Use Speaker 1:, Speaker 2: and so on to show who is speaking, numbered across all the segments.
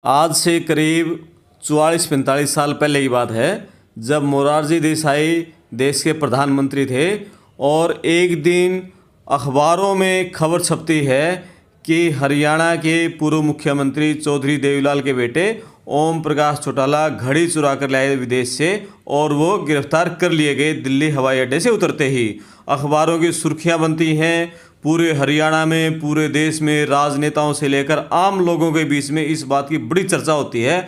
Speaker 1: आज से करीब 44-45 साल पहले की बात है, जब मोरारजी देसाई देश के प्रधानमंत्री थे और एक दिन अखबारों में खबर छपती है कि हरियाणा के पूर्व मुख्यमंत्री चौधरी देवीलाल के बेटे ओम प्रकाश चौटाला घड़ी चुरा कर लाए विदेश से और वो गिरफ्तार कर लिए गए दिल्ली हवाई अड्डे से उतरते ही। अखबारों की सुर्खियां बनती हैं, पूरे हरियाणा में, पूरे देश में राजनेताओं से लेकर आम लोगों के बीच में इस बात की बड़ी चर्चा होती है।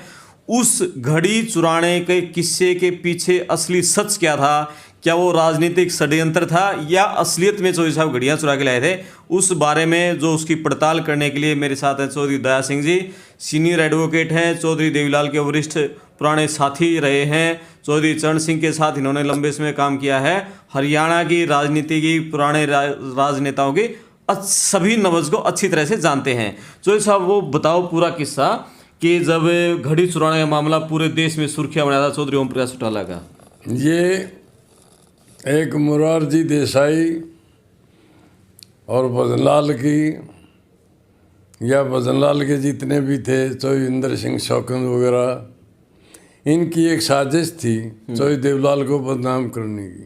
Speaker 1: उस घड़ी चुराने के किस्से के पीछे असली सच क्या था? क्या वो राजनीतिक षड्यंत्र था या असलियत में चौधरी साहब घड़ियां चुरा के लाए थे? उस बारे में जो उसकी पड़ताल करने के लिए मेरे साथ हैं चौधरी दया सिंह जी, सीनियर एडवोकेट हैं, चौधरी देवीलाल के वरिष्ठ पुराने साथी रहे हैं। चौधरी चरण सिंह के साथ इन्होंने लंबे समय काम किया है। हरियाणा की राजनीति की पुराने राजनेताओं की सभी नब्ज को अच्छी तरह से जानते हैं। चौधरी साहब, वो बताओ पूरा किस्सा कि जब घड़ी चुराने का मामला पूरे देश में सुर्खियां बनाया था चौधरी ओम प्रकाश चौटाला का।
Speaker 2: ये एक मोरारजी देसाई और भजनलाल की, या भजनलाल के जितने भी थे, चौधरी सिंह शौकंद वगैरह, इनकी एक साजिश थी चौधरी देवीलाल को बदनाम करने की।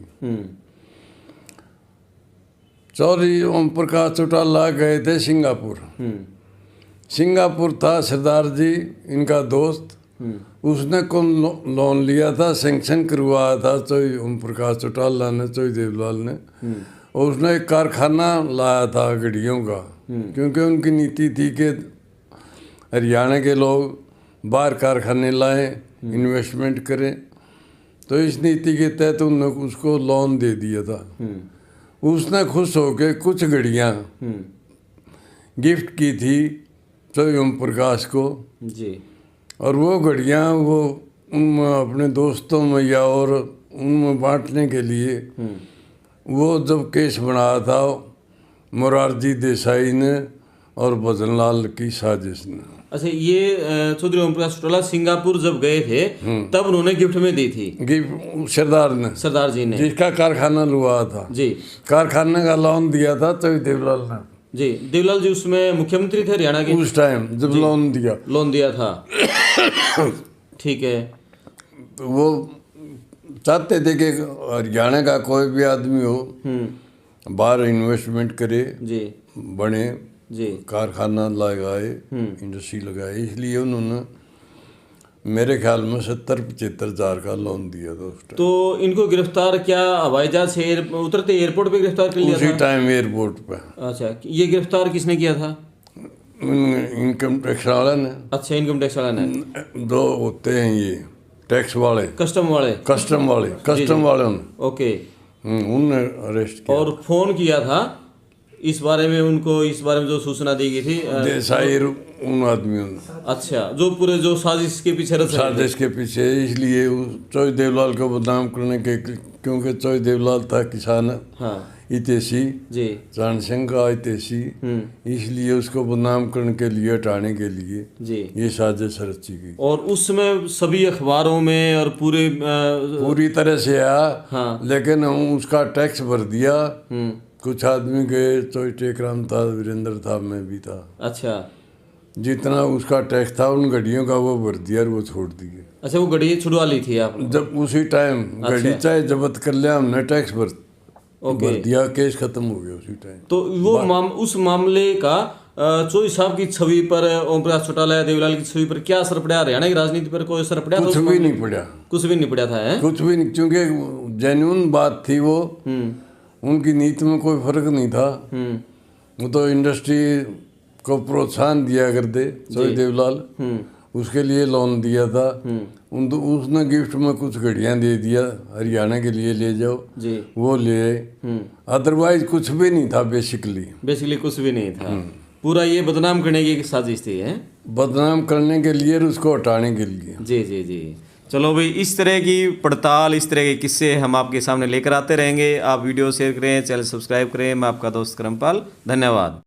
Speaker 2: चौधरी ओम प्रकाश चौटाला गए थे सिंगापुर। सिंगापुर था सरदार जी इनका दोस्त, उसने कौन लोन लिया था, सैंक्शन करवाया था चौधरी ओम प्रकाश चौटाला ने, चौधरी देवीलाल ने, और उसने एक कारखाना लाया था घड़ियों का, क्योंकि उनकी नीति थी कि हरियाणा के लोग बाहर कारखाने लाएं, इन्वेस्टमेंट करें। तो इस नीति के तहत उन्होंने उसको लोन दे दिया था। उसने खुश होकर कुछ घड़ियाँ गिफ्ट की थी चौधरी ओम प्रकाश को
Speaker 1: जी,
Speaker 2: और वो घड़ियाँ वो उनमें अपने दोस्तों में या और उनमें बांटने के लिए वो जब केस बनाया था मोरारजी देसाई ने और भजनलाल की साजिश ने।
Speaker 1: अच्छा, ये चौधरी ओम प्रकाश चौटाला सिंगापुर जब गए थे तब उन्होंने गिफ्ट में दी थी?
Speaker 2: गिफ्ट सरदार जी ने, जिसका कारखाना लुआ था जी, कारखाने का लोन दिया था चौधरी देवीलाल ने
Speaker 1: जी। देवीलाल जी उसमें मुख्यमंत्री थे हरियाणा के
Speaker 2: उस टाइम जब लोन दिया
Speaker 1: था। ठीक है।
Speaker 2: तो वो चाहते थे कि हरियाणा का कोई भी आदमी हो बाहर इन्वेस्टमेंट करे जी, बने जी, कारखाना लगाए, इंडस्ट्री लगाए, इसलिए उन्होंने मेरे ख्याल में 70-75 हज़ार का लोन दिया था उस टाइम।
Speaker 1: तो इनको गिरफ्तार क्या हवाई जहाज से उतरते एयरपोर्ट पे गिरफ्तार कर लिया था?
Speaker 2: उसी टाइम एयरपोर्ट पे।
Speaker 1: अच्छा, ये गिरफ्तार किसने किया था?
Speaker 2: इनकम टैक्स वाला ने।
Speaker 1: अच्छा, इनकम टैक्स वाला ने।
Speaker 2: दो होते हैं ये टैक्स वाले,
Speaker 1: कस्टम वाले ओके,
Speaker 2: उन्होंने अरेस्ट किया
Speaker 1: और फोन किया था इस बारे में उनको, इस बारे में जो सूचना दी गई थी
Speaker 2: देसाई उन आदमियों ने। अच्छा,
Speaker 1: जो पूरे जो साजिश के पीछे
Speaker 2: साजिश के पीछे, इसलिए चौधरी देवीलाल को बदनाम करने के, क्योंकि चौधरी देवीलाल था किसान हितैषी जी, चरण सिंह का हितैषी, इसलिए उसको बदनाम करने के लिए, हटाने के लिए जी ये साजिश रची गई। और
Speaker 1: उस समय सभी अखबारों में और
Speaker 2: पूरी तरह से आया, लेकिन हम उसका टैक्स भर दिया। कुछ आदमी गए, चौधरी टेकराम था, वीरेंद्र था, मैं भी था।
Speaker 1: अच्छा,
Speaker 2: जितना उसका टैक्स था उन घड़ियों का वो भर दिया और वो छोड़ दिए।
Speaker 1: अच्छा, वो घड़ी छुड़वा ली थी आपने?
Speaker 2: जब उसी टाइम घड़ी चाहे जब्त कर लिया हमने, टैक्स भर दिया, केस खत्म हो गया उसी टाइम।
Speaker 1: तो वो उस मामले का चौधरी साहब की छवि पर, ओम प्रकाश चौटाला या देवीलाल की छवि पर क्या असर पड़ा? हरियाणा की राजनीति पर कोई असर पड़ा?
Speaker 2: कुछ भी नहीं पड़ा,
Speaker 1: कुछ भी नहीं पड़ा था।
Speaker 2: कुछ भी नहीं, क्योंकि जेन्युइन बात थी वो, उनकी नीति में कोई फर्क नहीं था। वो तो इंडस्ट्री को प्रोत्साहन दिया करते चौधरी देवीलाल, उसके लिए लोन दिया था। उसने गिफ्ट में कुछ घड़ियां दे दिया, हरियाणा के लिए ले जाओ जी, वो ले आए। अदरवाइज कुछ भी नहीं था, बेसिकली
Speaker 1: कुछ भी नहीं था। पूरा ये बदनाम करने की साजिश थी है,
Speaker 2: बदनाम करने के लिए, उसको हटाने के लिए।
Speaker 1: जी जी जी। चलो भाई, इस तरह की पड़ताल, इस तरह के किस्से हम आपके सामने लेकर आते रहेंगे। आप वीडियो शेयर करें, चैनल सब्सक्राइब करें। मैं आपका दोस्त करमपाल, धन्यवाद।